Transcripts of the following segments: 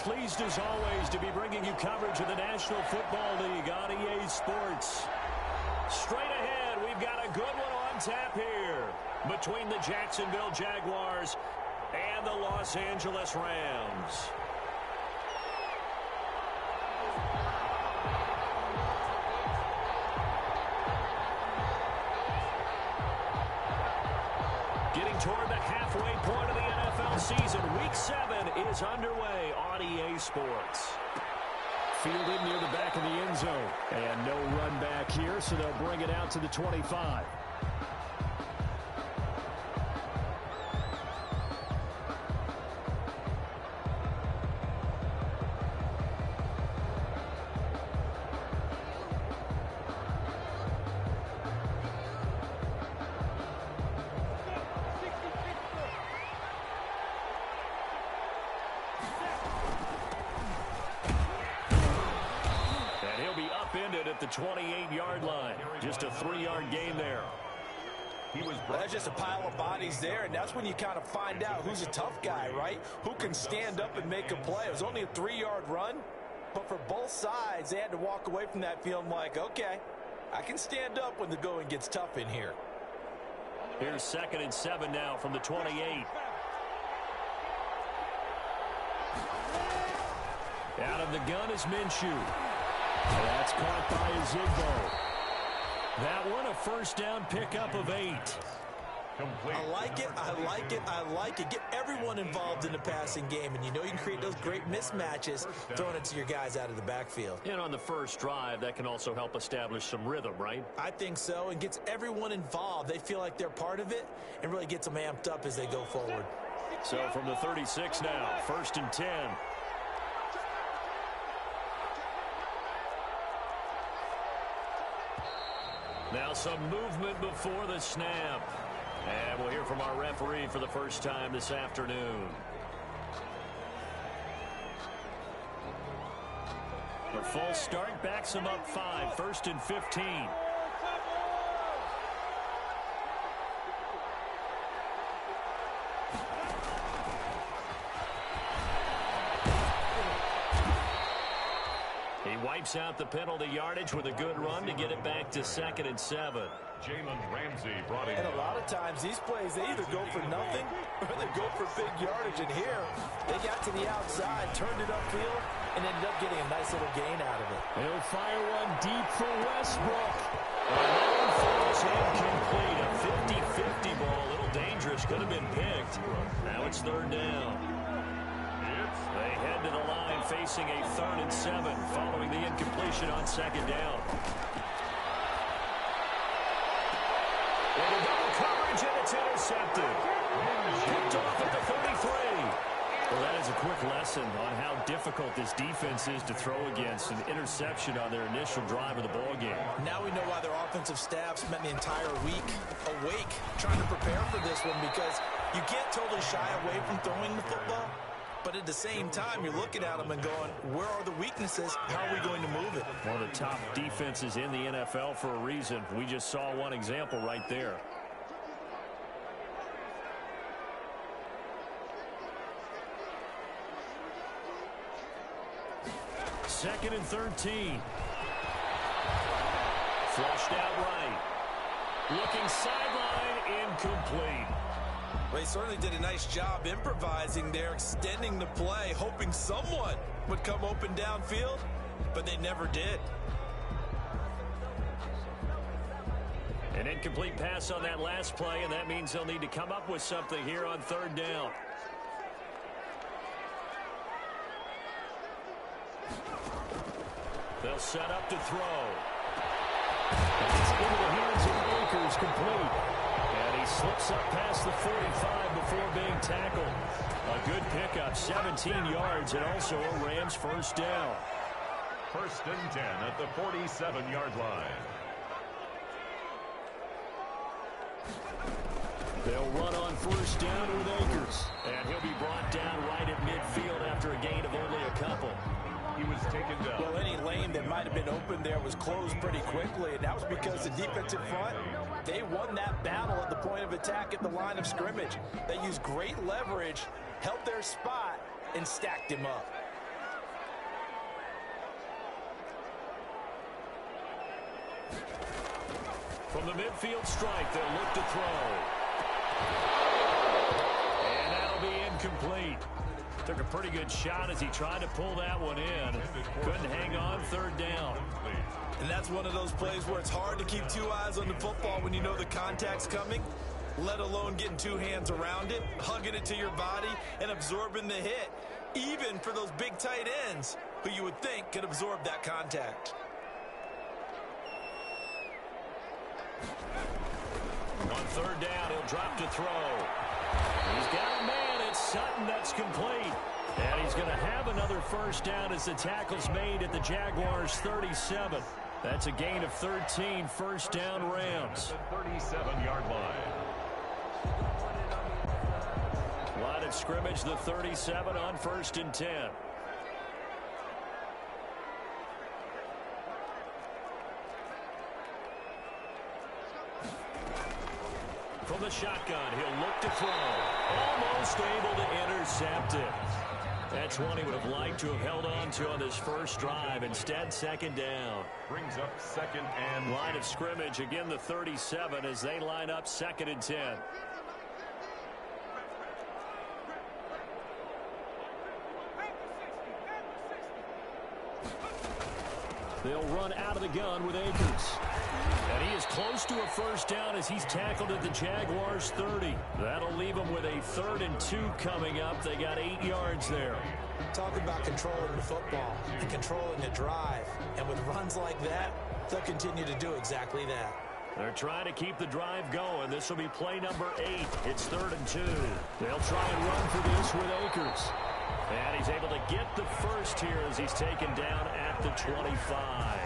pleased as always to be bringing you coverage of the National Football League on EA Sports. Straight ahead, we've got a good one on tap here between the Jacksonville Jaguars and the Los Angeles Rams. Getting toward the halfway point of the NFL season, Week 7 is underway on EA Sports. Fielded near the back of the end zone. And no run back here, so they'll bring it out to the 25. At the 28-yard line. Just a 3-yard gain there. That's just a pile of bodies there, and that's when you kind of find out who's a tough guy, right? Who can stand up and make a play. It was only a 3-yard run, but for both sides, they had to walk away from that feeling like, okay, I can stand up when the going gets tough in here. Here's 2nd and 7 now from the 28. Out of the gun is Minshew. That's caught by Ezigbo. That one a first down pickup of 8. I like it, I like it, I like it. Get everyone involved in the passing game, and you know you can create those great mismatches throwing it to your guys out of the backfield. And on the first drive, that can also help establish some rhythm, right? I think so, and gets everyone involved. They feel like they're part of it and really gets them amped up as they go forward. So from the 36 now, 1st and 10. Now some movement before the snap. And we'll hear from our referee for the first time this afternoon. The false start backs him up 5, 1st and 15. Wipes out the penalty yardage with a good run to get it back to 2nd and 7. Jalen Ramsey brought in. And a lot of times these plays, they either go for nothing or they go for big yardage. And here, they got to the outside, turned it upfield, and ended up getting a nice little gain out of it. He'll fire one deep for Westbrook. And that one falls incomplete. A 50-50 ball, a little dangerous, could have been picked. Now it's 3rd down. They head to the line facing a 3rd and 7 following the incompletion on 2nd down. Into double coverage, and it's intercepted. Picked off at the 33. Well, that is a quick lesson on how difficult this defense is to throw against. An interception on their initial drive of the ballgame. Now we know why their offensive staff spent the entire week awake trying to prepare for this one, because you can't totally shy away from throwing the football. But at the same time, you're looking at them and going, where are the weaknesses? How are we going to move it? One of the top defenses in the NFL for a reason. We just saw one example right there. Second and 13. Flushed out right. Looking sideline, incomplete. Well, he certainly did a nice job improvising there, extending the play, hoping someone would come open downfield, but they never did. An incomplete pass on that last play, and that means they'll need to come up with something here on 3rd down. They'll set up to throw. It's into the hands of Akers, complete. And he slips up past the 45 before being tackled. A good pickup, 17 yards, and also a Rams first down. 1st and 10 at the 47-yard line. They'll run on 1st down with Akers. And he'll be brought down right at midfield after a gain of only a couple. He was taken down. Well, any lane that might have been open there was closed pretty quickly, and that was because the defensive front, they won that battle at the point of attack at the line of scrimmage. They used great leverage, held their spot, and stacked him up. From the midfield stripe, they'll look to throw. And that'll be incomplete. Took a pretty good shot as he tried to pull that one in. Couldn't hang on, third down. And that's one of those plays where it's hard to keep two eyes on the football when you know the contact's coming, let alone getting two hands around it, hugging it to your body, and absorbing the hit, even for those big tight ends who you would think could absorb that contact. On third down, he'll drop to throw. He's got a man. It's Sutton that's complete. And he's going to have another first down as the tackle's made at the Jaguars' 37. That's a gain of 13, first down Rams. 37-yard line. Line of scrimmage, the 37 on 1st and 10. From the shotgun, he'll look to throw. Almost able to intercept it. That's one he would have liked to have held on to on this first drive. Instead, second down. Brings up second and line of scrimmage, again the 37 as they line up 2nd and 10. They'll run out of the gun with Akers. And he is close to a first down as he's tackled at the Jaguars' 30. That'll leave them with a 3rd and 2 coming up. They got 8 yards there. Talk about controlling the football and controlling the drive. And with runs like that, they'll continue to do exactly that. They're trying to keep the drive going. This will be play number 8. It's 3rd and 2. They'll try and run for this with Akers. And he's able to get the first here as he's taken down at the 25.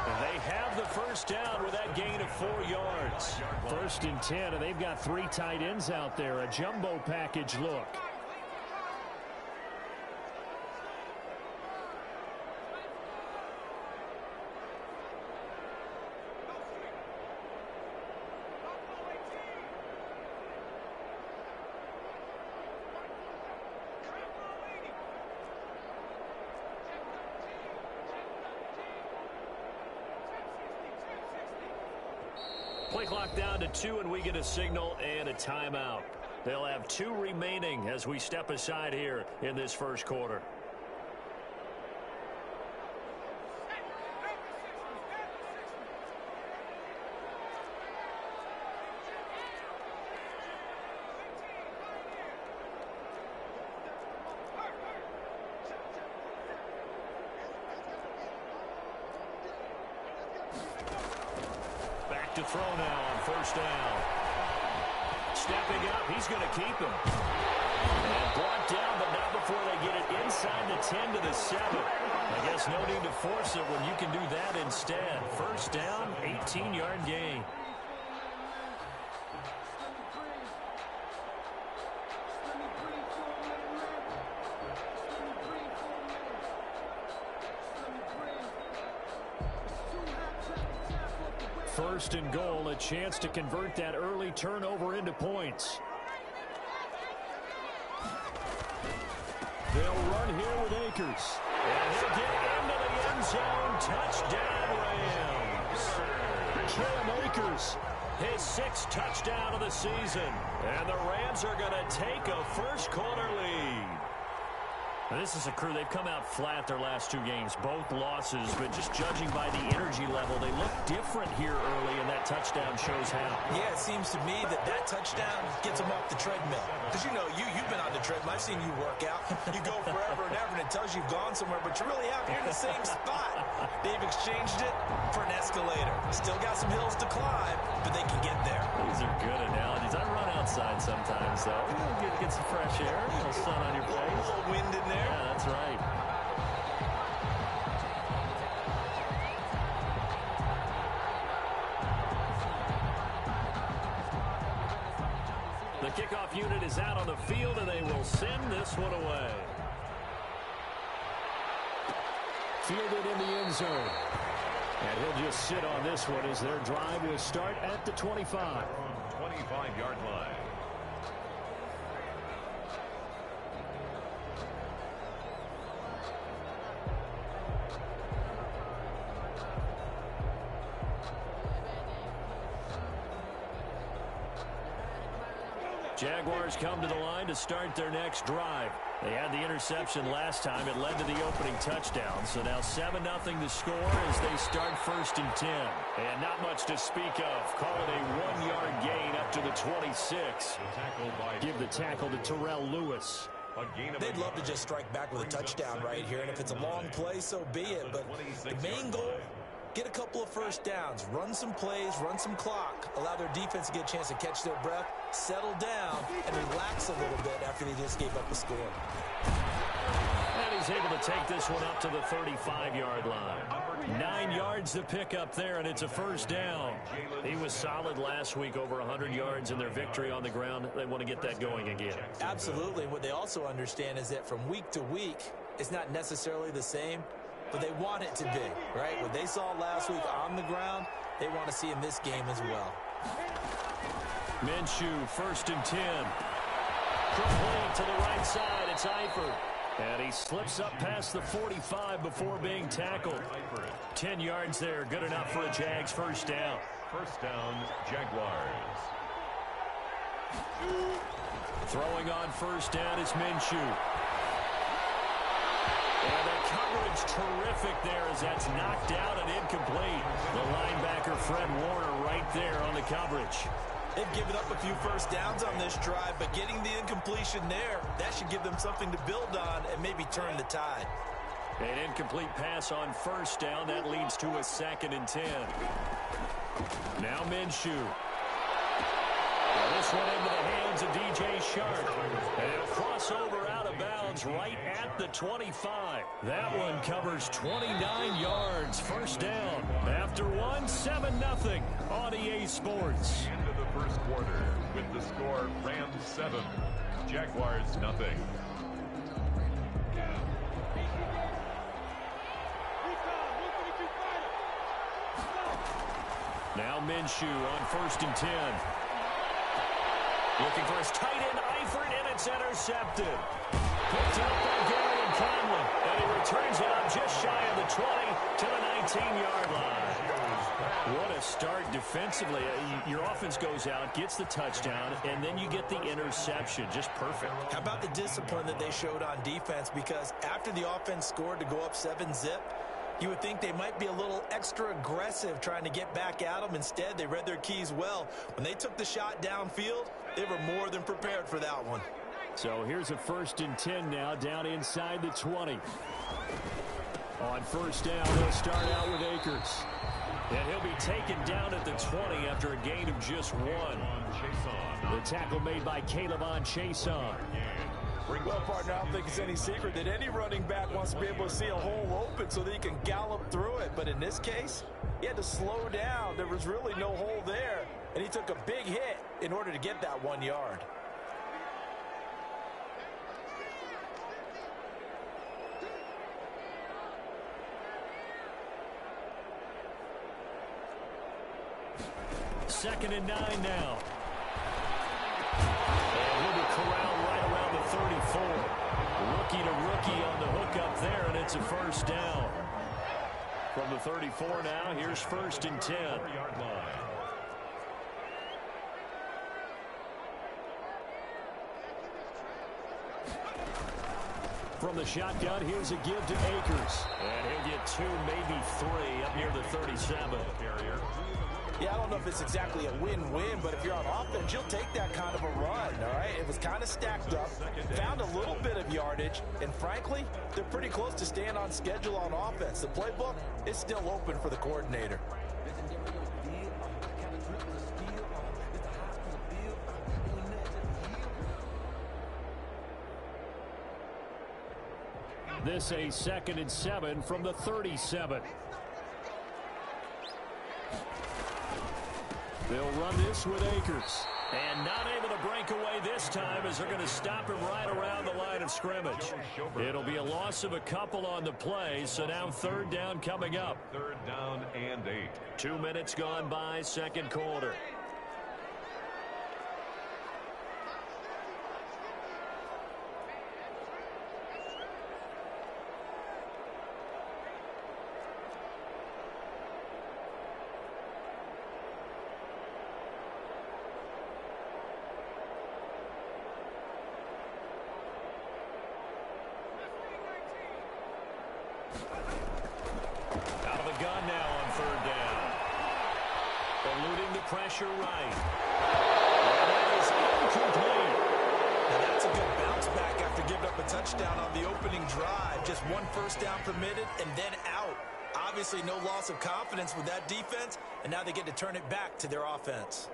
And they have the first down with that gain of 4 yards. 1st and 10, and they've got 3 tight ends out there. A jumbo package look. Play clock down to 2, and we get a signal and a timeout. They'll have 2 remaining as we step aside here in this first quarter. To throw now on first down. Stepping up, he's going to keep him. And brought down, but not before they get it inside the 10 to the 7. I guess no need to force it when you can do that instead. First down, 18-yard gain. First and goal, a chance to convert that early turnover into points. They'll run here with Akers. And he'll get into the end zone. Touchdown, Rams. Cam Akers, his 6th touchdown of the season. And the Rams are going to take a first quarter lead. Now, this is a crew, they've come out flat their last 2 games, both losses, but just judging by the energy level, they look different here early, and that touchdown shows how. Yeah, it seems to me that touchdown gets them off the treadmill. Because, you know, you've been on the treadmill. I've seen you work out. You go forever and ever, and it tells you you've gone somewhere, but you really haven't. You're in the same spot. They've exchanged it for an escalator. Still got some hills to climb, but they can get there. These are good analogies. I run outside sometimes, though. Get some fresh air, a little sun on your face. A little wind in there. Yeah, that's right. The kickoff unit is out on the field, and they will send this one away. Fielded in the end zone. And he'll just sit on this one as their drive will start at the 25. 25-yard line. Jaguars come to the line to start their next drive. They had the interception last time. It led to the opening touchdown. So now 7-0 to score as they start 1st and 10. And not much to speak of. Call it a 1-yard gain up to the 26. Give the tackle to Terrell Lewis. They'd love to just strike back with a touchdown right here. And if it's a long play, so be it. But the main goal, get a couple of first downs, run some plays, run some clock, allow their defense to get a chance to catch their breath, settle down, and relax a little bit after they just gave up a score. And he's able to take this one up to the 35-yard line. 9 yards to pick up there, and it's a 1st down. He was solid last week, over 100 yards in their victory on the ground. They want to get that going again. Absolutely. What they also understand is that from week to week, it's not necessarily the same, but they want it to be, right? What they saw last week on the ground, they want to see in this game as well. Minshew, 1st and 10. Complete to the right side. It's Eifert. And he slips up past the 45 before being tackled. 10 yards there. Good enough for a Jags 1st down. 1st down, Jaguars. Throwing on 1st down is Minshew. And the coverage terrific there as that's knocked out and incomplete. The linebacker Fred Warner right there on the coverage. They've given up a few first downs on this drive, but getting the incompletion there, that should give them something to build on and maybe turn the tide. An incomplete pass on 1st down. That leads to a 2nd and 10. Now Minshew. This one into the hands of DJ Shark. And it'll cross over out of bounds right at the 25. That one covers 29 yards. 1st down. After one, 7-0 on EA Sports. Into the 1st quarter with the score Rams 7, Jaguars nothing. Now Minshew on 1st and 10. Looking for his tight end, Eifert, and it's intercepted. Picked up by Gary Conley, and he returns it up just shy of the 20 to the 19-yard line. What a start defensively. Your offense goes out, gets the touchdown, and then you get the interception. Just perfect. How about the discipline that they showed on defense? Because after the offense scored to go up 7-zip, you would think they might be a little extra aggressive trying to get back at them. Instead, they read their keys well. When they took the shot downfield, they were more than prepared for that one. So here's a 1st and 10 now, down inside the 20. On 1st down, they'll start out with Akers. And he'll be taken down at the 20 after a gain of just 1. The tackle made by Caleb Chason. Well, partner, I don't think it's any secret that any running back wants to be able to see a hole open so that he can gallop through it. But in this case, he had to slow down. There was really no hole there, and he took a big hit in order to get that 1 yard. Second and 9 now. And he'll be corralled right around the 34. Rookie to rookie on the hook up there, and it's a 1st down. From the 34 now, here's 1st and 10. From the shotgun, here's a give to Akers. And he'll get 2, maybe 3 up near the 37. Yeah, I don't know if it's exactly a win-win, but if you're on offense, you'll take that kind of a run, all right? It was kind of stacked up, found a little bit of yardage, and frankly, they're pretty close to staying on schedule on offense. The playbook is still open for the coordinator. This a 2nd and 7 from the 37. They'll run this with Akers. And not able to break away this time as they're going to stop him right around the line of scrimmage. It'll be a loss of a couple on the play, so now 3rd down coming up. 3rd down and 8. 2 minutes gone by, 2nd quarter. Eluding the pressure right. And that is incomplete. Now that's a good bounce back after giving up a touchdown on the opening drive. Just one first down permitted and then out. Obviously no loss of confidence with that defense, and now they get to turn it back to their offense.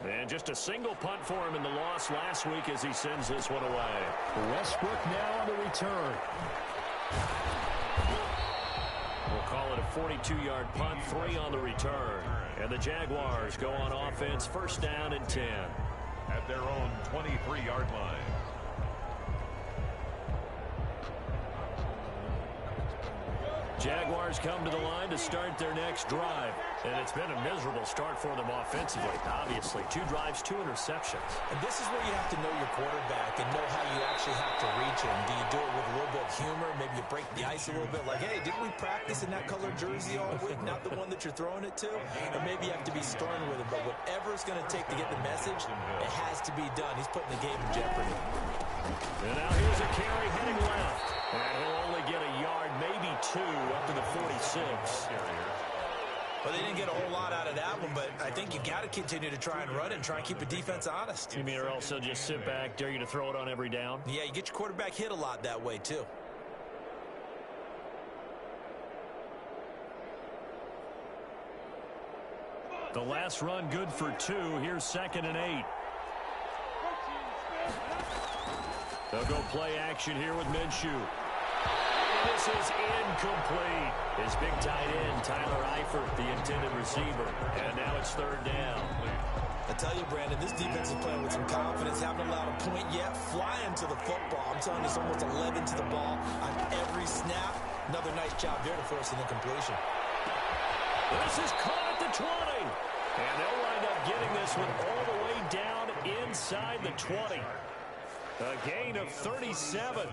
And just a single punt for him in the loss last week as he sends this one away. Westbrook now on the return. We'll call it a 42-yard punt, 3 on the return. And the Jaguars go on offense, first down and 10. At their own 23-yard line. Jaguars come to the line to start their next drive. And it's been a miserable start for them offensively, obviously. 2 drives, 2 interceptions. And this is where you have to know your quarterback and know how you actually have to reach him. Do you do it with a little bit of humor? Maybe you break the ice a little bit like, hey, didn't we practice in that colored jersey all week? Not the one that you're throwing it to? Or maybe you have to be stern with him. But whatever it's going to take to get the message, it has to be done. He's putting the game in jeopardy. And now here's a carry heading left. And he'll only get a yard, maybe 2, up to the 46. Well, they didn't get a whole lot out of that one, but I think you got to continue to try and run and try and keep the defense honest. You mean or else they'll just sit back, dare you to throw it on every down? Yeah, you get your quarterback hit a lot that way, too. The last run good for 2. Here's 2nd and 8. They'll go play action here with Minshew. This is incomplete. His big tight end, Tyler Eifert, the intended receiver. And now it's 3rd down. I tell you, Brandon, this defense is playing with some confidence. Haven't allowed a point yet. Flying to the football. I'm telling you, it's almost 11 to the ball on every snap. Another nice job there to force an incompletion. This is caught at the 20. And they'll wind up getting this one all the way down inside the 20. A gain of 37.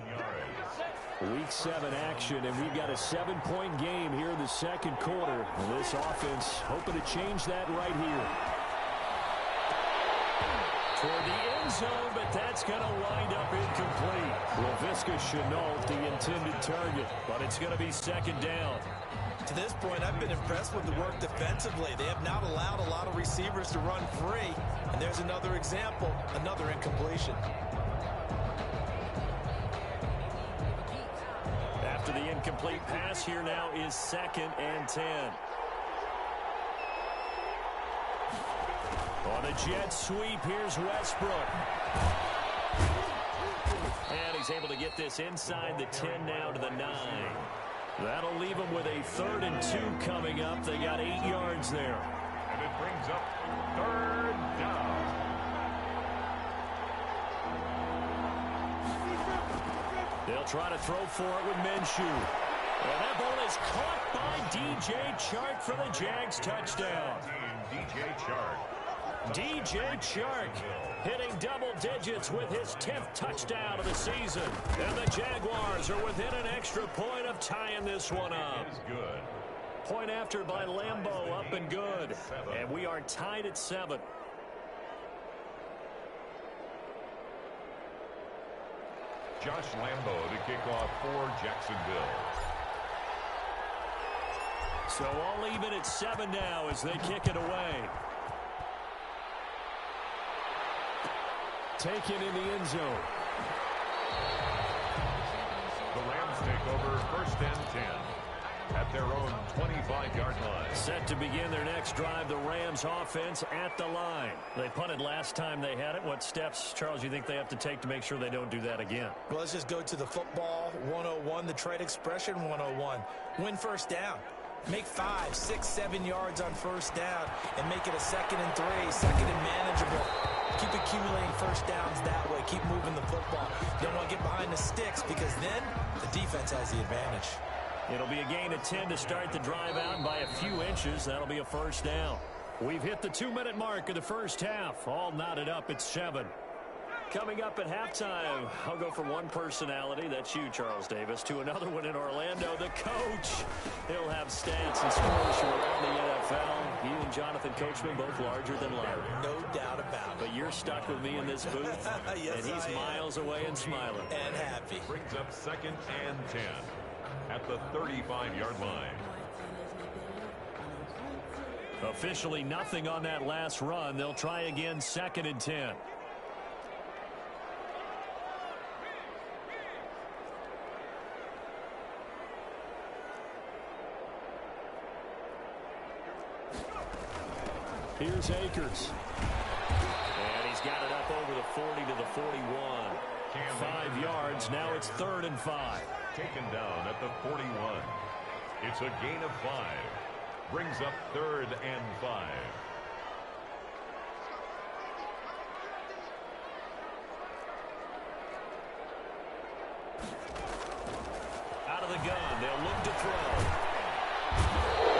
Week 7 action, and we've got a 7-point game here in the second quarter. And this offense hoping to change that right here. Toward the end zone, but that's going to wind up incomplete. Laviska Shenault, the intended target, but it's going to be 2nd down. To this point, I've been impressed with the work defensively. They have not allowed a lot of receivers to run free. And there's another example, another incompletion. After the incomplete pass, here now is 2nd and 10. On a jet sweep, here's Westbrook. And he's able to get this inside the 10 now to the 9. That'll leave them with a 3rd and 2 coming up. They got 8 yards there. And it brings up 3rd down. They'll try to throw for it with Minshew. And that ball is caught by DJ Chark for the Jags touchdown. DJ Chark. DJ Chark hitting double digits with his 10th touchdown of the season. And the Jaguars are within an extra point of tying this one up. Is good. Point after by Lambeau, up and good. And we are tied at 7. Josh Lambeau to kick off for Jacksonville. So all even at 7 now as they kick it away. taken in the end zone. The Rams take over 1st and 10 at their own 25-yard line. Set to begin their next drive, the Rams offense at the line. They punted last time they had it. What steps, Charles, you think they have to take to make sure they don't do that again? Well, let's just go to the football 101, the trade expression 101. Win first down. Make 5, 6, 7 yards on first down and make it a 2nd and 3, 2nd and manageable. Keep accumulating first downs that way. Keep moving the football. You don't want to get behind the sticks because then the defense has the advantage. It'll be a gain of 10 to start the drive out by a few inches. That'll be a first down. We've hit the 2-minute mark of the first half. All knotted up at 7. Coming up at halftime, I'll go from one personality, that's you, Charles Davis, to another one in Orlando, the coach. He'll have stats and scores from around the NFL. He and Jonathan Coachman both larger than life. No doubt about it. But you're stuck with me in this booth, yes, and he's miles away and smiling. And happy. Brings up 2nd and 10 at the 35-yard line. Officially nothing on that last run. They'll try again, 2nd and 10. Here's Akers. And he's got it up over the 40 to the 41. 5 yards. Now it's 3rd and 5. Taken down at the 41. It's a gain of 5. Brings up 3rd and 5. Out of the gun. They'll look to throw.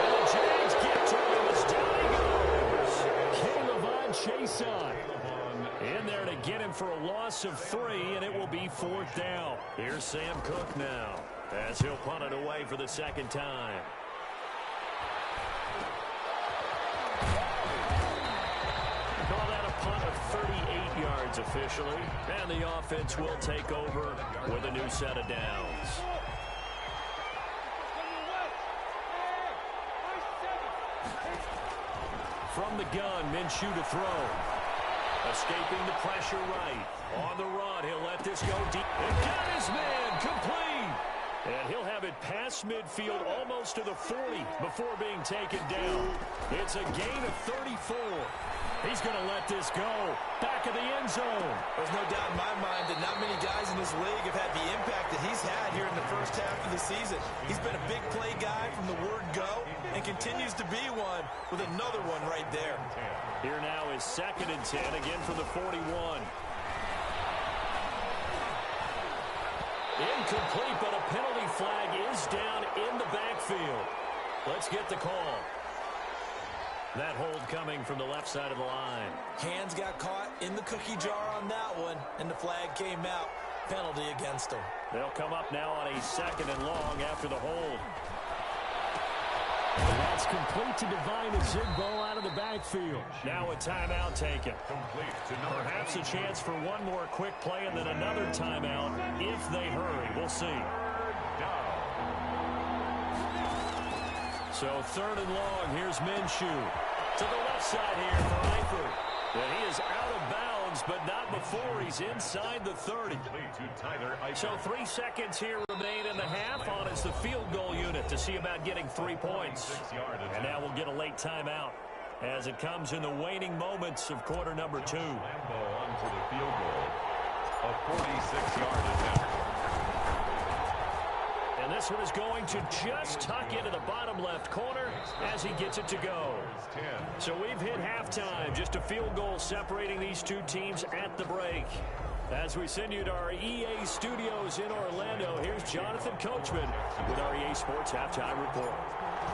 And the Jags get to him as down he goes. Caleb chase on. In there to get him for a loss of 3, and it will be 4th down. Here's Sam Cook now as he'll punt it away for the 2nd time. Call that a punt of 38 yards officially, and the offense will take over with a new set of downs. From the gun, Minshew to throw. Escaping the pressure right. On the run, he'll let this go deep. And got his man complete. And he'll have it past midfield almost to the 40 before being taken down. It's a gain of 34. He's going to let this go. Back of the end zone. There's no doubt in my mind that not many guys in this league have had the impact that he's had here in the first half of the season. He's been a big play guy from the word go and continues to be one with another one right there. Here now is 2nd and 10, again from the 41. Incomplete, but a penalty flag is down in the backfield. Let's get the call. That hold coming from the left side of the line. Hands got caught in the cookie jar on that one, and the flag came out. Penalty against him. They'll come up now on a 2nd and long after the hold. And that's complete to Divine Azigbo out of the backfield. Now a timeout taken. Perhaps a chance for one more quick play and then another timeout if they hurry. We'll see. So 3rd and long, here's Minshew. To the left side here for Eifert. And he is out of bounds, but not before he's inside the 30. So 3 seconds here remain in the half on as the field goal unit to see about getting 3 points. And now we'll get a late timeout as it comes in the waning moments of quarter number 2. Lambo onto the field goal. A 46-yard attempt. And this one is going to just tuck into the bottom left corner as he gets it to go. So we've hit halftime. Just a field goal separating these two teams at the break. As we send you to our EA studios in Orlando, here's Jonathan Coachman with our EA Sports Halftime Report.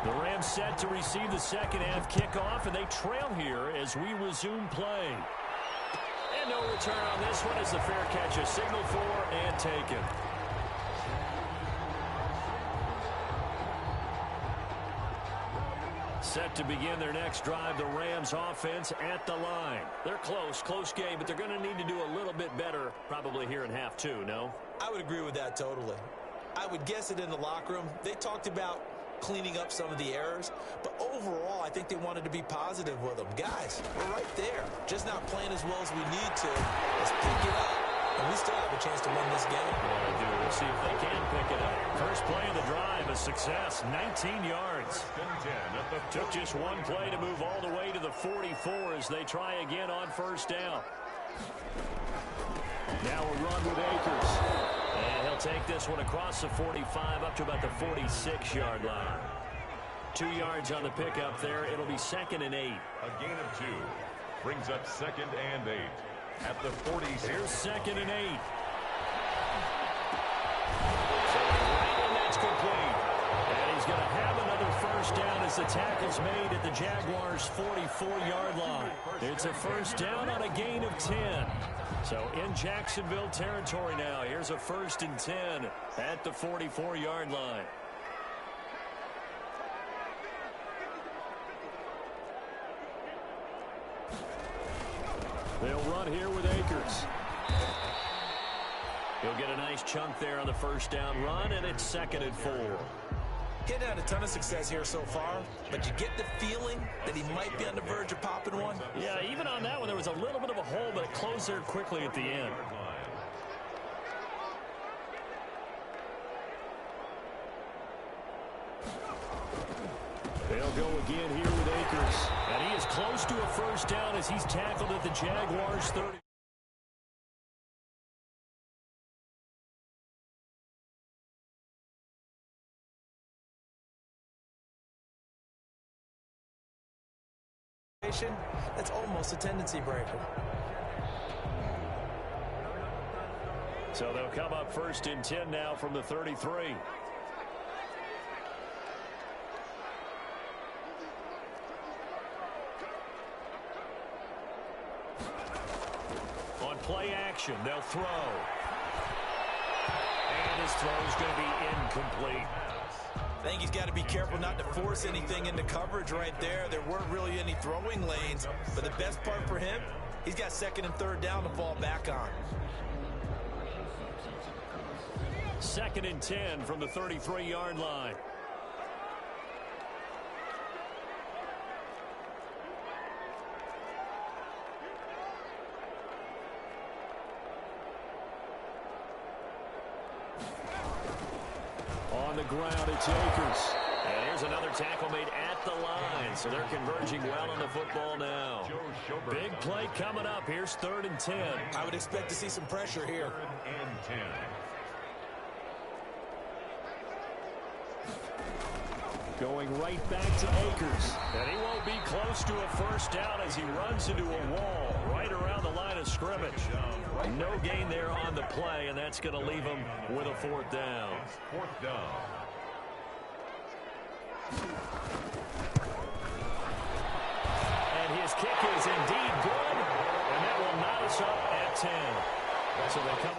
The Rams set to receive the second half kickoff, and they trail here as we resume play. And no return on this one as the fair catch is signaled for and taken. Set to begin their next drive, the Rams offense at the line. They're close game, but they're going to need to do a little bit better probably here in half 2, no? I would agree with that totally. I would guess it in the locker room. They talked about cleaning up some of the errors, but overall I think they wanted to be positive with them. Guys, we're right there. Just not playing as well as we need to. Let's pick it up. And we still have a chance to win this game. Yeah, we'll see if they can pick it up. First play of the drive, a success, 19 yards. Took just one play to move all the way to the 44 as they try again on first down. Now a run with Akers. And he'll take this one across the 45 up to about the 46-yard line. 2 yards on the pickup there. It'll be 2nd and 8. A gain of 2. Brings up 2nd and 8. At the 46. Here's 2nd and 8. So right, and that's complete. And he's going to have another first first down as the tackle's made at the Jaguars' 44-yard line. It's a first down on a gain of 10. So in Jacksonville territory now. Here's a 1st and 10 at the 44-yard line. They'll run here with Akers. He'll get a nice chunk there on the first down run, and it's 2nd and 4. Getting had a ton of success here so far, but you get the feeling that he might be on the verge of popping one. Yeah, even on that one, there was a little bit of a hole, but it closed there quickly at the end. They'll go again here with Akers. And he is close to a first down as he's tackled at the Jaguars' 30. That's almost a tendency breaker. So they'll come up 1st and 10 now from the 33. On play action, they'll throw. And his throw is going to be incomplete. I think he's got to be careful not to force anything into coverage right there. There weren't really any throwing lanes, but the best part for him, he's got 2nd and 3rd down to fall back on. 2nd and 10 from the 33-yard line. On the ground, it's Akers. And here's another tackle made at the line. So they're converging well on the football now. Big play coming up. Here's 3rd and 10. I would expect to see some pressure here. 3rd and 10. Going right back to Akers. And he won't be close to a first down as he runs into a wall right around the line of scrimmage. No gain there on the play, and that's going to leave him with a 4th down. 4th down. And his kick is indeed good, and that will knot us up at 10. So they come.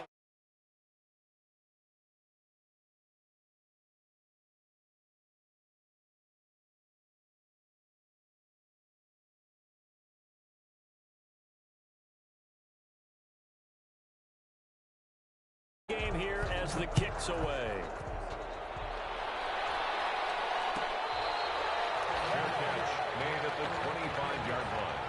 Game here as the kick's away. Fair catch made at the 25-yard line.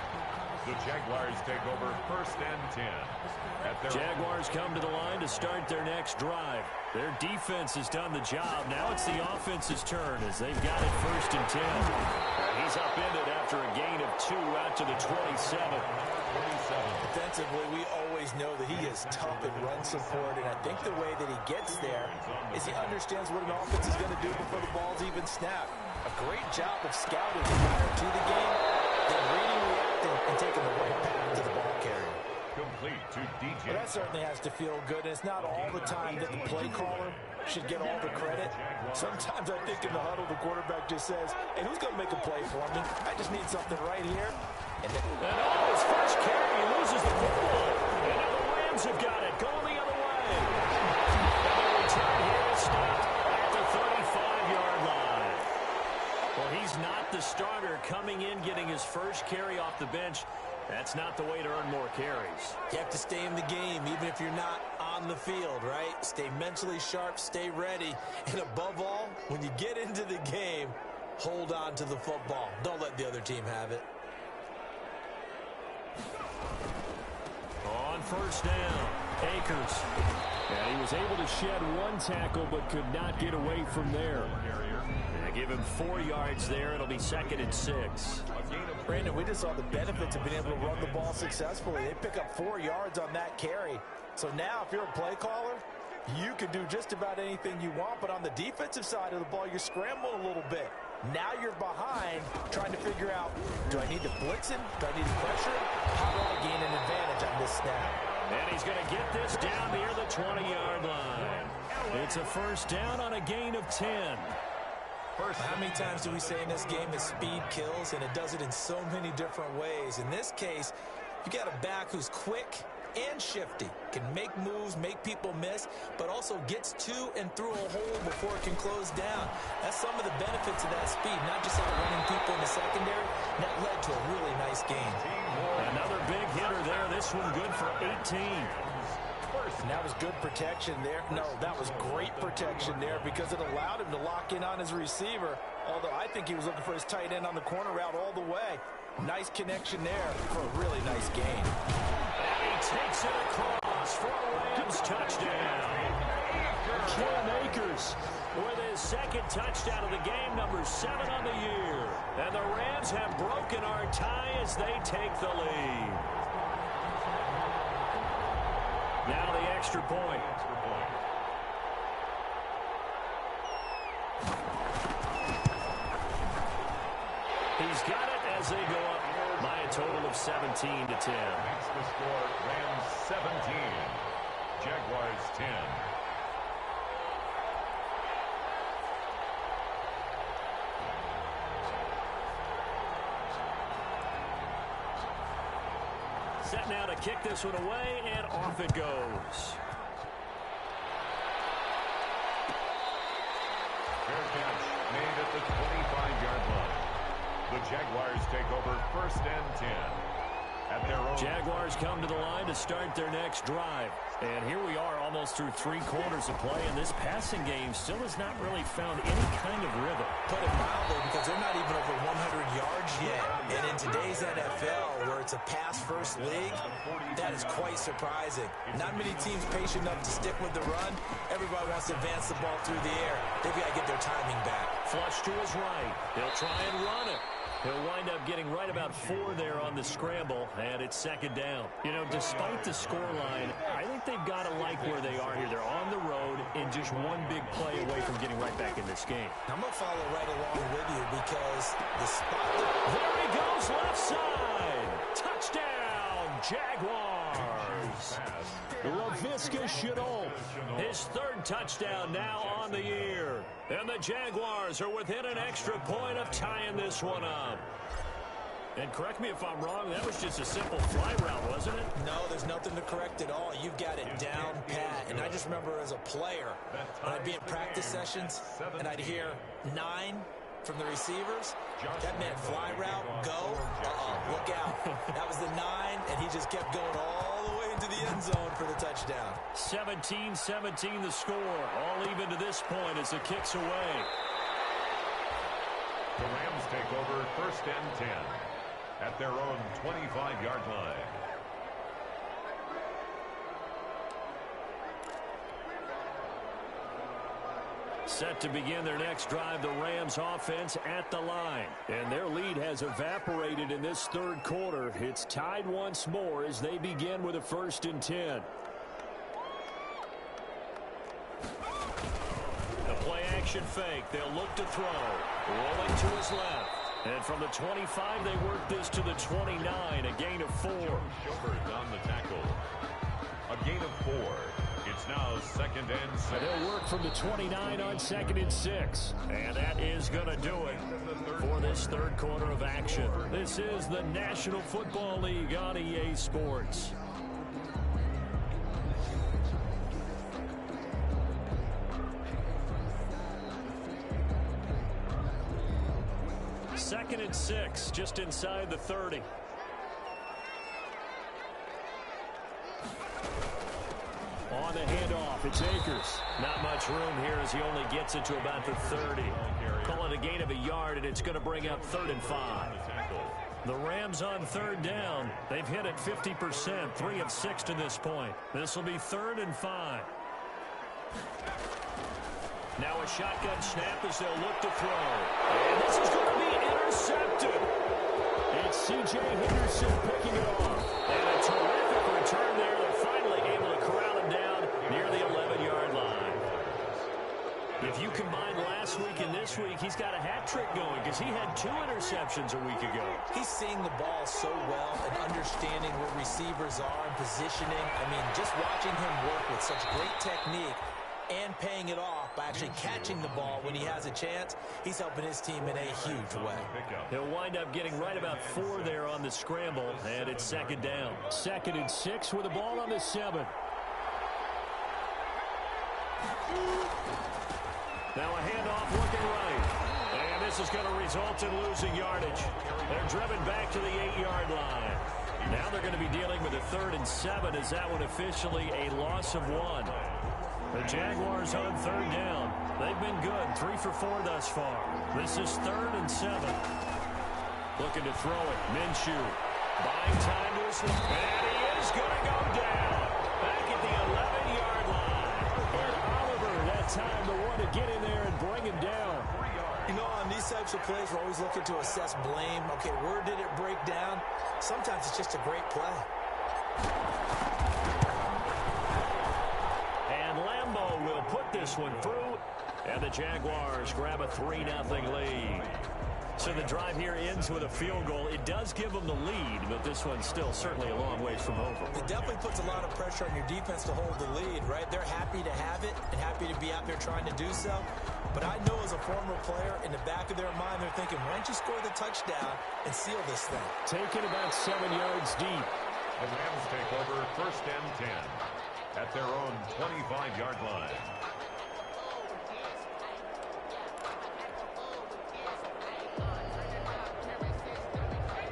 The Jaguars take over 1st and 10. Jaguars come to the line to start their next drive. Their defense has done the job. Now it's the offense's turn as they've got it 1st and 10. He's upended after a gain of 2 out to the 27. Defensively, we always know that he is tough in run support, and I think the way that he gets there is he understands what an offense is going to do before the ball's even snapped. A great job of scouting prior to the game, then reading, reacting, and taking the right path to the ball carrier. Complete to DJ. Well, that certainly has to feel good, and it's not all the time that the play caller should get all the credit. Sometimes I think in the huddle, the quarterback just says, hey, who's going to make a play for me? I just need something right here. And his first carry, he loses the football. And now the Rams have got it, going the other way. And the return here is stopped at the 35-yard line. Well, he's not the starter coming in, getting his first carry off the bench. That's not the way to earn more carries. You have to stay in the game, even if you're not on the field, right? Stay mentally sharp, stay ready. And above all, when you get into the game, hold on to the football. Don't let the other team have it. On 1st down, Akers. And he was able to shed 1 tackle but could not get away from there. And give him 4 yards there. It'll be 2nd and 6. Brandon, we just saw the benefits of being able to run the ball successfully. They pick up 4 yards on that carry. So now if you're a play caller, you can do just about anything you want. But on the defensive side of the ball, you're scrambling a little bit. Now you're behind trying to figure out, do I need to blitz him? Do I need to pressure him? How do I gain an advantage on this snap? And he's going to get this down near the 20-yard line. It's a first down on a gain of 10. How many times do we say in this game that speed kills, and it does it in so many different ways? In this case, you got a back who's quick and shifty, can make moves, make people miss, but also gets to and through a hole before it can close down. That's some of the benefits of that speed, not just outrunning people in the secondary. That led to a really nice game. Another big hitter there. This one good for 18. And that was good protection there. No, that was great protection there because it allowed him to lock in on his receiver, although I think he was looking for his tight end on the corner route all the way. Nice connection there for a really nice gain. And he takes it across for a Rams touchdown. Cam Akers with his second touchdown of the game, number 7 on the year. And the Rams have broken our tie as they take the lead. Now the extra point. He's got it as they go up by a total of 17-10. That's the score. Rams 17, Jaguars 10. Set now to kick this one away, and off it goes. Fair catch made at the 25-yard line. The Jaguars take over 1st and 10 at their own. Jaguars come to the line to start their next drive. And here we are almost through 3 quarters of play, and this passing game still has not really found any kind of rhythm. Put it mildly, because they're not even over 100 yards yet. And in today's NFL, where it's a pass-first league, that is quite surprising. Not many teams patient enough to stick with the run. Everybody wants to advance the ball through the air. They've got to get their timing back. Flush to his right. He'll try and run it. He'll wind up getting right about 4 there on the scramble, and it's 2nd down. You know, despite the scoreline, I think they've got to like where they are here. They're on the road and just one big play away from getting right back in this game. I'm going to follow right along with you because the spot... There he goes, left side. Touchdown, Jaguars. LaVisca Chenault, his 3rd touchdown now on the year. And the Jaguars are within an extra point of tying this one up. And correct me if I'm wrong, that was just a simple fly route, wasn't it? No, there's nothing to correct at all. You've got it down pat. And I just remember as a player, when I'd be in practice sessions, and I'd hear 9 from the receivers, that meant fly route, go, look out. That was the 9, and he just kept going all the way into the end zone for the touchdown. 17-17 the score, all even to this point as it kicks away. The Rams take over 1st and 10 at their own 25-yard line. Set to begin their next drive, the Rams offense at the line. And their lead has evaporated in this 3rd quarter. It's tied once more as they begin with a 1st and 10. The play action fake. They'll look to throw. Rolling to his left. And from the 25, they work this to the 29, a gain of 4. Shepard on the tackle. A gain of 4. It's now 2nd and 6. They'll work from the 29 on 2nd and 6. And that is going to do it for this 3rd quarter of action. This is the National Football League on EA Sports. Second and 6, just inside the 30. On the handoff, it's Akers. Not much room here as he only gets it to about the 30. Call it a gain of a yard, and it's going to bring up 3rd and 5. The Rams on 3rd down. They've hit it 50%, 3 of 6 to this point. This will be 3rd and 5. Now a shotgun snap as they'll look to throw. And this is going to be intercepted. It's C.J. Henderson picking it off. And a terrific return there. They're finally able to corral him down near the 11-yard line. If you combine last week and this week, he's got a hat trick going because he had 2 interceptions a week ago. He's seeing the ball so well and understanding where receivers are and positioning. I mean, just watching him work with such great technique and paying it off by actually catching the ball when he has a chance. He's helping his team in a huge way. He'll wind up getting right about 4 there on the scramble, and it's second down. 2nd and 6 with the ball on the 7. Now a handoff looking right. And this is going to result in losing yardage. They're driven back to the 8-yard line. Now they're going to be dealing with a 3rd and 7 as that one officially a loss of 1. The Jaguars on 3rd down. They've been good, 3 for 4 thus far. This is 3rd and 7. Looking to throw it. Minshew buying time to his left. And he is going to go down. Back at the 11-yard line. And Oliver, that time, the one to get in there and bring him down. You know, on these types of plays, we're always looking to assess blame. Okay, where did it break down? Sometimes it's just a great play. And Lambeau will put this one through. And the Jaguars grab a 3-0 lead. So the drive here ends with a field goal. It does give them the lead, but this one's still certainly a long ways from over. It definitely puts a lot of pressure on your defense to hold the lead, right? They're happy to have it and happy to be out there trying to do so. But I know as a former player, in the back of their mind, they're thinking, why don't you score the touchdown and seal this thing? Taken about 7 yards deep. The Rams take over 1st and 10 at their own 25-yard line.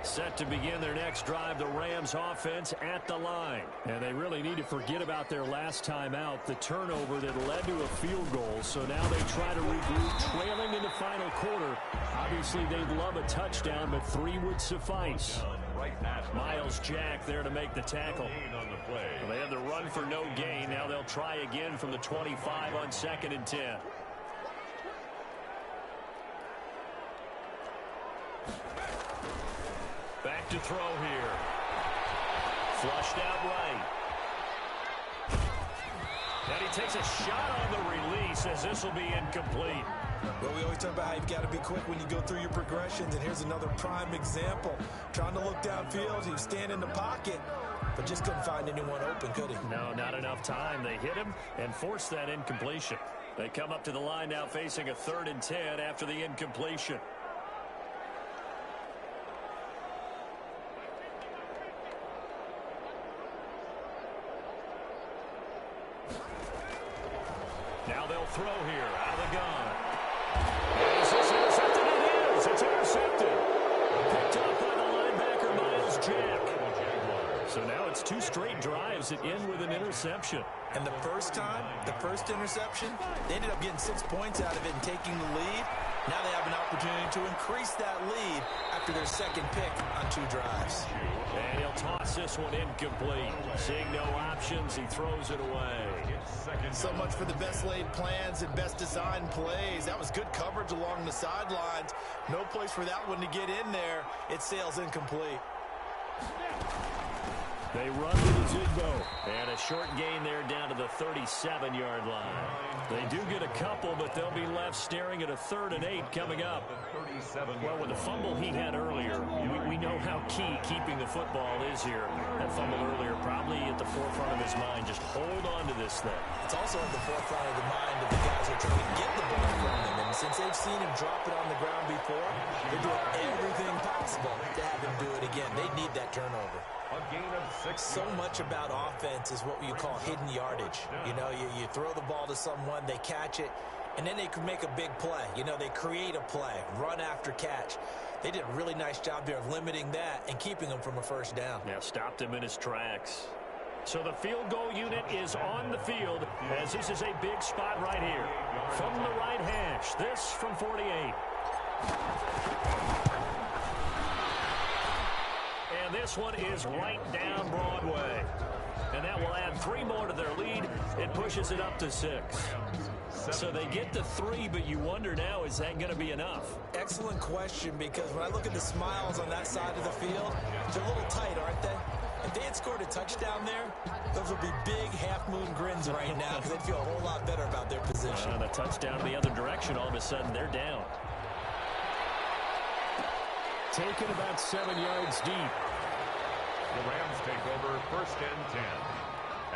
Set to begin their next drive, the Rams offense at the line. And they really need to forget about their last time out, the turnover that led to a field goal. So now they try to regroup, trailing in the final quarter. Obviously, they'd love a touchdown, but 3 would suffice. Miles Jack there to make the tackle. Well, they had the run for no gain. Now they'll try again from the 25 on 2nd and 10. Back to throw here. Flushed out right. And he takes a shot on the release as this will be incomplete. Well, we always talk about how you've got to be quick when you go through your progressions, and here's another prime example. Trying to look downfield, he was standing in the pocket, but just couldn't find anyone open, could he? No, not enough time. They hit him and forced that incompletion. They come up to the line now facing a 3rd and 10 after the incompletion. Now they'll throw here out of the gun. Is this intercepted? It is. It's intercepted. Picked up by the linebacker, Miles Jack. So now it's 2 straight drives that end with an interception. And the first time, the first interception, they ended up getting 6 points out of it and taking the lead. Now they have an opportunity to increase that lead after their 2nd pick on 2 drives. And he'll toss this one incomplete. Seeing no options, he throws it away. So much for the best laid plans and best designed plays. That was good coverage along the sidelines. No place for that one to get in there. It sails incomplete. They run to the Zigbo. And a short gain there down to the 37-yard line. They do get a couple, but they'll be left staring at a 3rd and 8 coming up. Well, with the fumble he had earlier, we know how key keeping the football is here. That fumble earlier probably at the forefront of his mind. Just hold on to this thing. It's also at the forefront of the mind of the guys who are trying to get the ball from him. And since they've seen him drop it on the ground before, they're doing everything possible to have him do it again. They need that turnover. A gain of 6. So much about offense is what you call hidden yardage. You know, you throw the ball to someone, they catch it, and then they can make a big play. You know, they create a play, run after catch. They did a really nice job there of limiting that and keeping him from a 1st down. Yeah, stopped him in his tracks. So the field goal unit is on the field as this is a big spot right here. From the right hash, this from 48. And this one is right down Broadway. And that will add 3 more to their lead. It pushes it up to 6. So they get to 3, but you wonder now, is that going to be enough? Excellent question, because when I look at the smiles on that side of the field, they're a little tight, aren't they? If they had scored a touchdown there, those would be big half-moon grins right now because they'd feel a whole lot better about their position. The touchdown the other direction, all of a sudden they're down. Taken about 7 yards deep. The Rams take over 1st and 10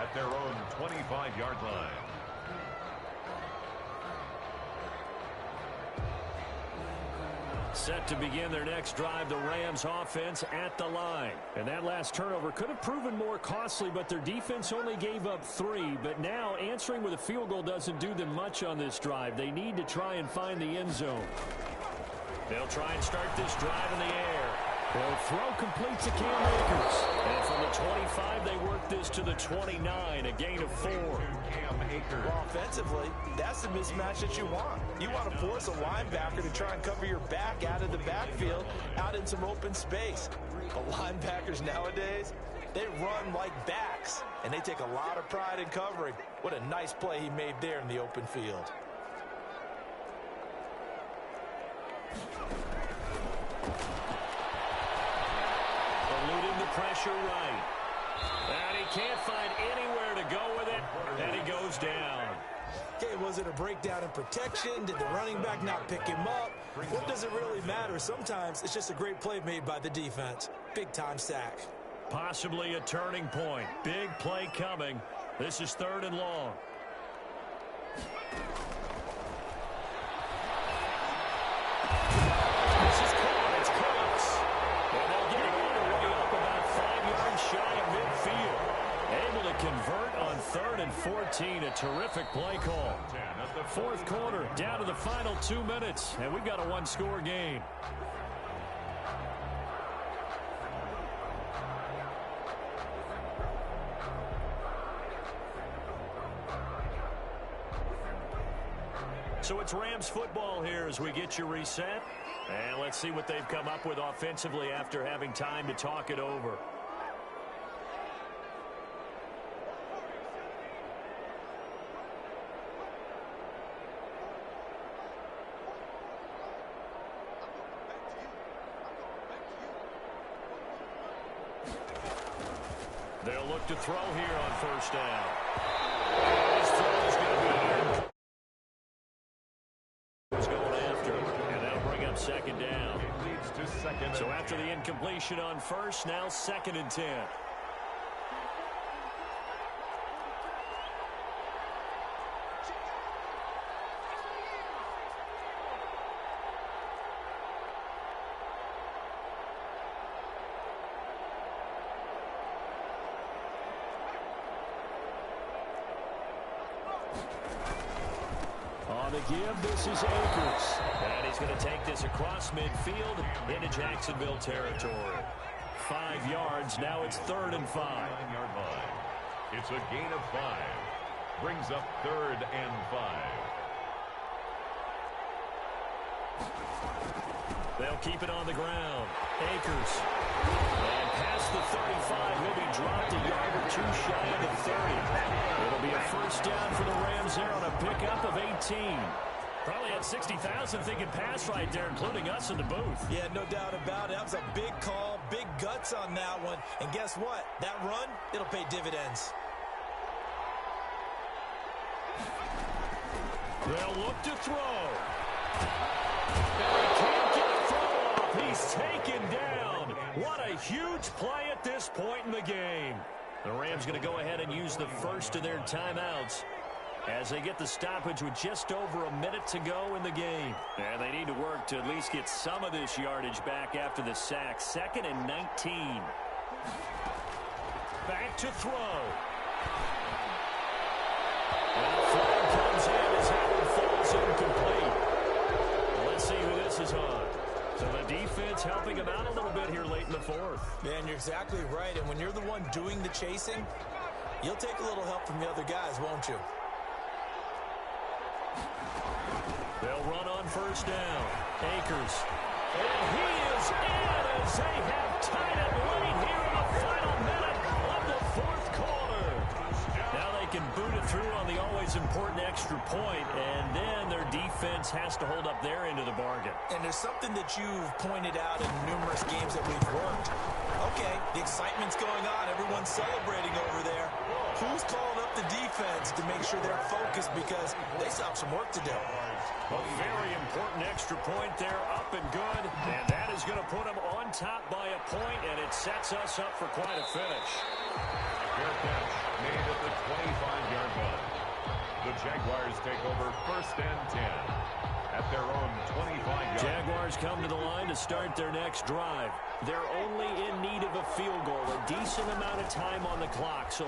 at their own 25-yard line. Set to begin their next drive, the Rams offense at the line. And that last turnover could have proven more costly, but their defense only gave up 3. But now answering with a field goal doesn't do them much on this drive. They need to try and find the end zone. They'll try and start this drive in the air. They'll throw complete to Cam Akers. And from the 25, they work this to the 29, a gain of 4. Well, offensively, that's the mismatch that you want. You want to force a linebacker to try and cover your back out of the backfield, out in some open space. But linebackers nowadays, they run like backs, and they take a lot of pride in covering. What a nice play he made there in the open field. Eluding the pressure right. And he can't find anywhere to go with it, and he goes down. Okay, was it a breakdown in protection? Did the running back not pick him up? What does it really matter? Sometimes it's just a great play made by the defense. Big-time sack. Possibly a turning point. Big play coming. This is 3rd and long. This is caught. It's close. And they'll get it all the way up about 5 yards shy of midfield. Able to convert on 3rd and 14. A terrific play call. 4th quarter, down to the final 2 minutes, and we've got a one-score game. So it's Rams football here as we get you reset. And let's see what they've come up with offensively after having time to talk it over. They'll look to throw here on 1st down. His throw is going to be there. He's going after him, and that'll bring up 2nd down. It leads to 2nd. So after the incompletion on 1st, now 2nd and 10. On the give, this is Akers. And he's going to take this across midfield into Jacksonville territory. 5 yards, now it's 3rd and 5. 9-yard line. It's a gain of 5. Brings up 3rd and 5. They'll keep it on the ground. Akers. And past the 35, he'll be dropped a yard or 2 shy of the 30. It'll be a 1st down for the Rams there on a pickup of 18. Probably had 60,000 thinking pass right there, including us in the booth. Yeah, no doubt about it. That was a big call, big guts on that one. And guess what? That run, it'll pay dividends. They'll look to throw. And he can't get a throw off. He's taken down. What a huge play at this point in the game. The Rams going to go ahead and use the first of their timeouts as they get the stoppage with just over a minute to go in the game. And they need to work to at least get some of this yardage back after the sack. 2nd and 19. Back to throw. And the flag comes in as that one falls incomplete. Well, let's see who this is on. So the defense helping him out a little bit here late in the 4th. Man, you're exactly right. And when you're the one doing the chasing, you'll take a little help from the other guys, won't you? They'll run on 1st down. Akers. And he is in as they have tied it late here in the final minute of the 4th quarter. Now they can boot it through on the always important extra point, and then their defense has to hold up their end of the bargain. And there's something that you've pointed out in numerous games that we've worked. Okay, the excitement's going on. Everyone's celebrating over there. Who's calling up the defense to make sure they're focused because they still have some work to do? A very important extra point there, up and good. And that is going to put them on top by a point, and it sets us up for quite a finish. Fair catch made at the 25-yard line. The Jaguars take over 1st and 10. at their own 25-yard. Jaguars come to the line to start their next drive. They're only in need of a field goal, a decent amount of time on the clock. So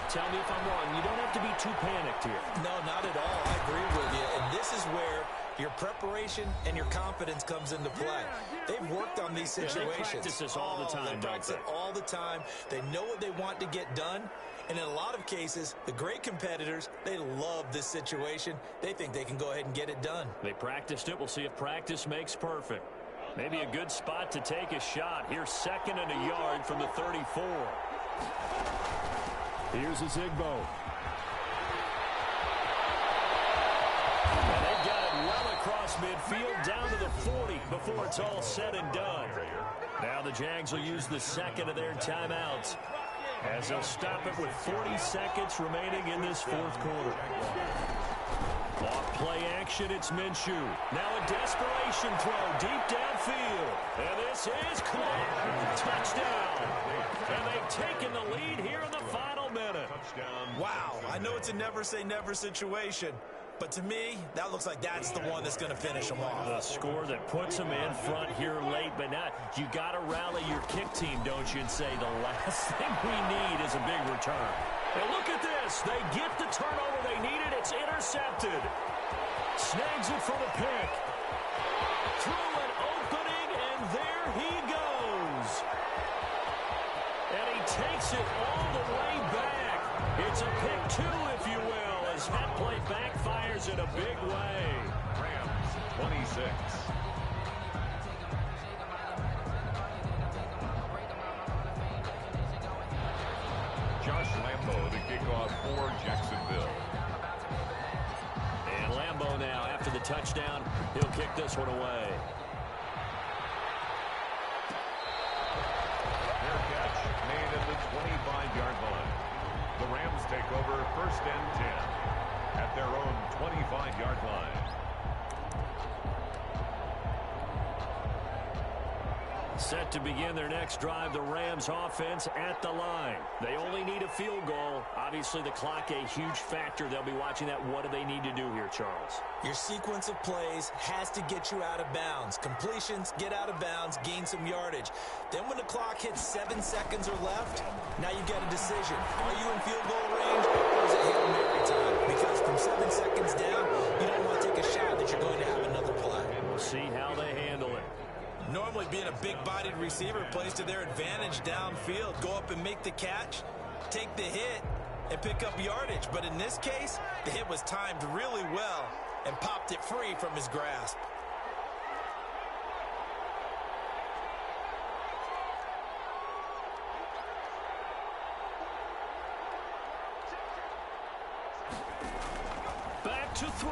tell me if I'm wrong. You don't have to be too panicked here. No, not at all. I agree with you. And this is where your preparation and your confidence comes into play. They've worked on these situations. They practice this all the time, They practice it all the time. They know what they want to get done. And in a lot of cases, the great competitors, they love this situation. They think they can go ahead and get it done. They practiced it. We'll see if practice makes perfect. Maybe a good spot to take a shot. Here's 2nd and a yard from the 34. Here's a Zigbo. And they've got it well across midfield down to the 40 before it's all said and done. Now the Jags will use the 2nd of their timeouts as they'll stop it with 40 seconds remaining in this 4th quarter. Off play action, it's Minshew. Now a desperation throw deep downfield. And this is caught. Touchdown. And they've taken the lead here in the final minute. Wow, I know it's a never-say-never situation. But to me, that looks like that's the one that's going to finish them off. The score that puts them in front here late, but not. You got to rally your kick team, don't you, and say the last thing we need is a big return. And look at this. They get the turnover they needed. It's intercepted. Snags it for the pick. Through an opening, and there he goes. And he takes it all the way back. It's a pick 2, if you will, as that play backfires in a big way. Rams 26. Josh Lambo to kick off for Jacksonville. And Lambo now, after the touchdown, he'll kick this one away. Fair catch made at the 25-yard line. The Rams take over 1st and 10 at their own 25-yard line. Set to begin their next drive, the Rams offense at the line. They only need a field goal. Obviously, the clock a huge factor. They'll be watching that. What do they need to do here, Charles? Your sequence of plays has to get you out of bounds. Completions, get out of bounds, gain some yardage. Then when the clock hits 7 seconds or left, now you've got a decision. Are you in field goal range or is it Hail Mary time? Because from 7 seconds down, you don't want to take a shot that you're going to have another play. And we'll see how they handle it. Normally being a big-bodied receiver plays to their advantage downfield. Go up and make the catch, take the hit, and pick up yardage. But in this case, the hit was timed really well and popped it free from his grasp. Back to throw.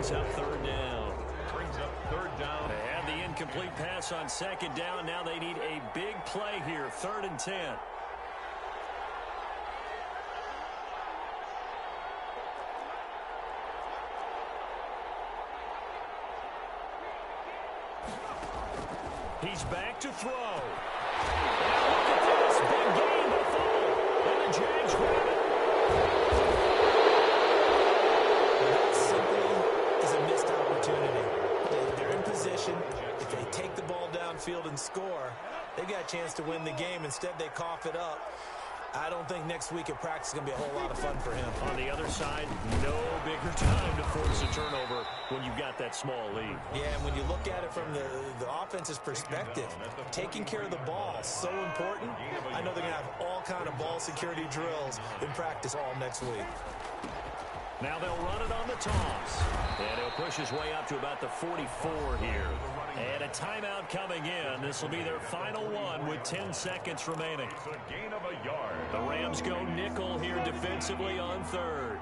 Up 3rd down. Brings up 3rd down. They had the incomplete pass on 2nd down. Now they need a big play here. 3rd and 10. He's back to throw. Now look at this. Big game to fall. And the Jags grab it. If they take the ball downfield and score, they've got a chance to win the game. Instead, they cough it up. I don't think next week at practice is going to be a whole lot of fun for him. On the other side, no bigger time to force a turnover when you've got that small lead. Yeah, and when you look at it from the offense's perspective, taking care of the ball is so important. I know they're going to have all kind of ball security drills in practice all next week. Now they'll run it on the toss. And he'll push his way up to about the 44 here. And a timeout coming in. This will be their final one with 10 seconds remaining. It's a gain of a yard. The Rams go nickel here defensively on 3rd.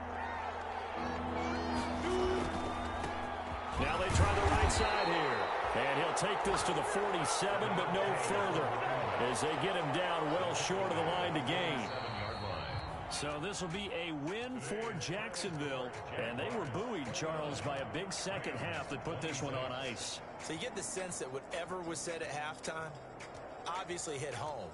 Now they try the right side here. And he'll take this to the 47, but no further, as they get him down well short of the line to gain. So this will be a win for Jacksonville. And they were buoyed, Charles, by a big second half that put this one on ice. So you get the sense that whatever was said at halftime obviously hit home.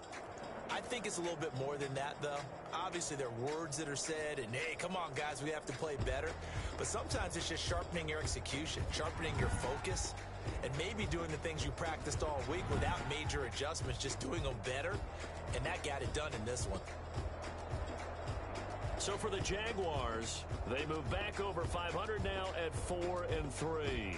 I think it's a little bit more than that, though. Obviously, there are words that are said, and, hey, come on, guys, we have to play better. But sometimes it's just sharpening your execution, sharpening your focus, and maybe doing the things you practiced all week without major adjustments, just doing them better. And that got it done in this one. So for the Jaguars, they move back over 500 now at 4-3.